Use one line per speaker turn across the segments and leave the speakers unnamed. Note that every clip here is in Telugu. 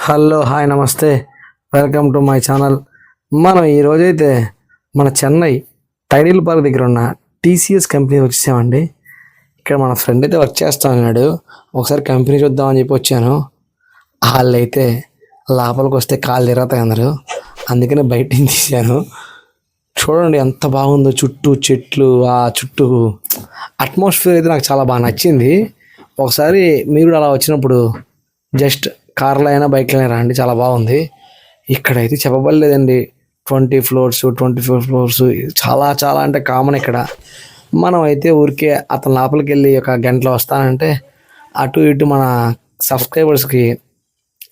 హలో హాయ్ నమస్తే, వెల్కమ్ టు మై ఛానల్. మనం ఈరోజైతే మన చెన్నై టైడిల్ పార్క్ దగ్గర ఉన్న టీసీఎస్ కంపెనీ వచ్చేసామండి. ఇక్కడ మన ఫ్రెండ్ అయితే వర్క్ చేస్తా అన్నాడు, ఒకసారి కంపెనీ చూద్దామని చెప్పి వచ్చాను. వాళ్ళైతే లోపలికి వస్తే కాళ్ళు తిరుగుతాయి అందరూ, అందుకనే బయట నుంచి తీశాను. చూడండి ఎంత బాగుందో, చుట్టూ చెట్లు, ఆ చుట్టూ అట్మాస్ఫియర్ అయితే నాకు చాలా బాగా నచ్చింది. ఒకసారి మీరు అలా వచ్చినప్పుడు జస్ట్ కార్లో అయినా బైక్లో అయినా రండి, చాలా బాగుంది. ఇక్కడైతే చెప్పబడలేదండి, 20 floors 24 floors చాలా చాలా అంటే కామన్. ఇక్కడ మనం అయితే ఊరికే అతని లోపలికి వెళ్ళి ఒక గంటలో వస్తానంటే అటు ఇటు మన సబ్స్క్రైబర్స్కి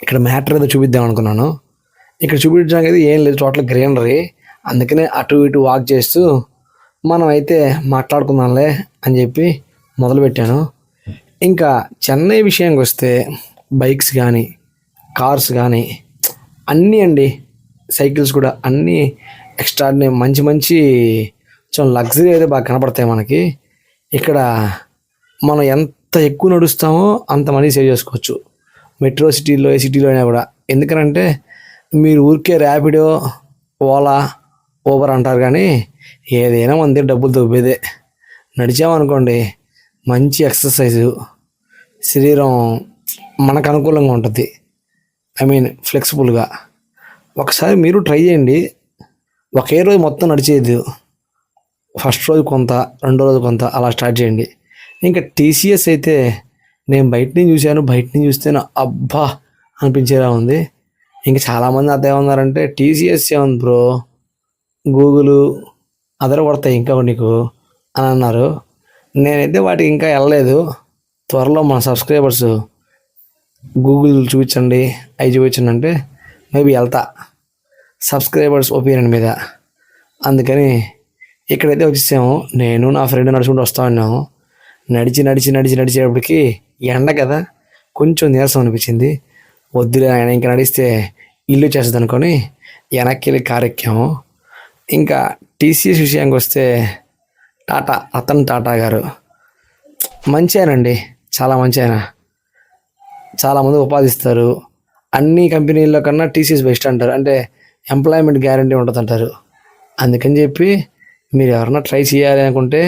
ఇక్కడ మ్యాటర్ ఏదో చూపిద్దాం అనుకున్నాను. ఇక్కడ చూపించడానికి అయితే ఏం లేదు, టోటల్ గ్రీనరీ. అందుకనే అటు ఇటు వాక్ చేస్తూ మనం అయితే మాట్లాడుకుందాంలే అని చెప్పి మొదలుపెట్టాను. ఇంకా చెన్నై విషయానికి వస్తే బైక్స్ కానీ కార్స్ కానీ అన్నీ అండి, సైకిల్స్ కూడా అన్నీ ఎక్స్ట్రాడినరీ, మంచి మంచి కొంచెం లగ్జరీ అయితే బాగా కనపడతాయి మనకి. ఇక్కడ మనం ఎంత ఎక్కువ నడుస్తామో అంత మనీ సేవ్ చేసుకోవచ్చు, మెట్రో సిటీలో ఏ సిటీలో అయినా కూడా. ఎందుకనంటే మీరు ఊరికే ర్యాపిడో, ఓలా, ఊబర్ అంటారు, కానీ ఏదైనా మన దగ్గర డబ్బులు దొబ్బేదే. నడిచామనుకోండి మంచి ఎక్సర్సైజు, శరీరం మనకు అనుకూలంగా ఉంటుంది, ఫ్లెక్సిబుల్గా. ఒకసారి మీరు ట్రై చేయండి. ఒకే రోజు మొత్తం నడిచేది, ఫస్ట్ రోజు కొంత, రెండో రోజు కొంత, అలా స్టార్ట్ చేయండి. ఇంకా టీసీఎస్ అయితే నేను బయట నుంచి చూశాను, బయట నుంచి చూస్తే అబ్బా అనిపించేలా ఉంది. ఇంకా చాలామంది అదే ఉన్నారంటే టీసీఎస్ ఏముంది బ్రో, గూగుల్ అదర పడతాయి ఇంకా నీకు అని అన్నారు. నేనైతే వాటికి ఇంకా వెళ్ళలేదు. త్వరలో మన సబ్స్క్రైబర్స్ గూగుల్ చూపించండి, అవి చూపించండి అంటే మేబీ వెళ్తా, సబ్స్క్రైబర్స్ ఒపీనియన్ మీద. అందుకని ఇక్కడైతే వచ్చేసాము. నేను నా ఫ్రెండ్ నడుచుకుంటూ వస్తా ఉన్నాము. నడిచేటప్పటికి ఎండ కదా, కొంచెం నీరసం అనిపించింది. వద్దులే ఆయన ఇంకా నడిస్తే ఇల్లు చేస్తుంది అనుకొని వెనక్కి వెళ్ళి కారు ఎక్కాము. ఇంకా టీసీఎస్ విషయానికి వస్తే రతన్ టాటా గారు మంచి ఆయనండి, చాలా మంచి ఆయన. చాలామంది ఉపాధిస్తారు. అన్ని కంపెనీల్లో కన్నా టీసీఎస్ బెస్ట్ అంటారు, అంటే ఎంప్లాయ్మెంట్ గ్యారంటీ ఉంటుంది అంటారు. అందుకని చెప్పి మీరు ఎవరన్నా ట్రై చేయాలి అనుకుంటే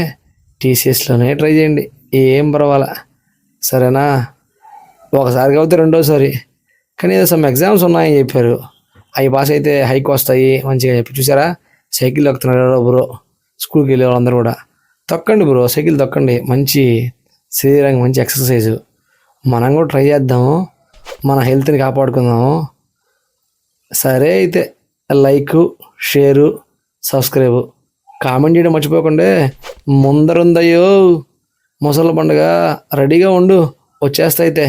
టీసీఎస్లోనే ట్రై చేయండి, ఏం పర్వాలా, సరేనా. ఒకసారి కాబట్టి రెండోసారి కనీసం సమ్ ఎగ్జామ్స్ ఉన్నాయని చెప్పారు, అవి పాస్ అయితే హైక్ వస్తాయి మంచిగా చెప్పి. చూసారా సైకిల్ తొక్కుతున్నారు బ్రో, స్కూల్కి వెళ్ళే వాళ్ళందరూ కూడా. తొక్కండి బ్రో, సైకిల్ తొక్కండి, మంచి శరీరానికి మంచి ఎక్సర్సైజు. మనం కూడా ట్రై చేద్దాము, మన హెల్త్ని కాపాడుకుందాము. సరే అయితే లైక్, షేరు, సబ్స్క్రైబు, కామెంట్ చేయడం మర్చిపోకుండా. ముందరుందయ్యో ముసలి పండుగ, రెడీగా ఉండు, వచ్చేస్తా అయితే.